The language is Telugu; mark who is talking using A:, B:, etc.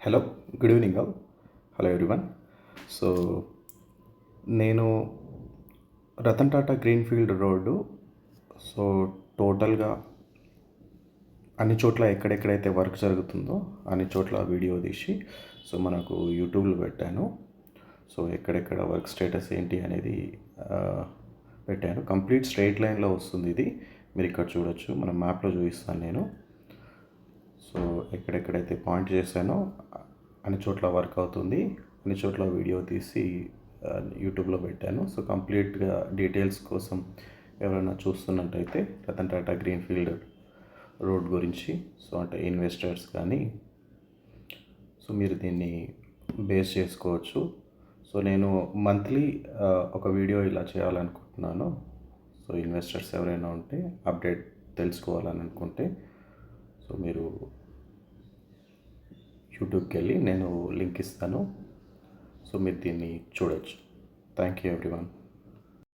A: Hello, good evening all. Hello everyone. So నేను Ratan Tata greenfield road, so టోటల్గా అన్ని చోట్ల ఎక్కడెక్కడైతే వర్క్ జరుగుతుందో అన్ని చోట్ల వీడియో తీసి సో మనకు యూట్యూబ్లో పెట్టాను. సో ఎక్కడెక్కడ వర్క్ స్టేటస్ ఏంటి అనేది పెట్టాను. కంప్లీట్ స్ట్రైట్ లైన్లో వస్తుంది ఇది. మీరు ఇక్కడ చూడొచ్చు, మన మ్యాప్లో చూపిస్తాను నేను. సో ఎక్కడెక్కడైతే పాయింట్ చేశానో అన్ని చోట్ల వర్క్ అవుతుంది, అన్ని చోట్ల వీడియో తీసి యూట్యూబ్లో పెట్టాను. సో కంప్లీట్గా డీటెయిల్స్ కోసం ఎవరైనా చూస్తున్నట్టయితే రతన్ టాటా గ్రీన్ఫీల్డ్ రోడ్ గురించి, సో అంటే ఇన్వెస్టర్స్ కానీ, సో మీరు దీన్ని బేస్ చేసుకోవచ్చు. సో నేను మంత్లీ ఒక వీడియో ఇలా చేయాలనుకుంటున్నాను. సో ఇన్వెస్టర్స్ ఎవరైనా ఉంటే అప్డేట్ తెలుసుకోవాలని అనుకుంటే సో మీరు యూట్యూబ్కి వెళ్ళి నేను లింక్ ఇస్తాను. సో మీరు దీన్ని చూడొచ్చు. Thank you everyone.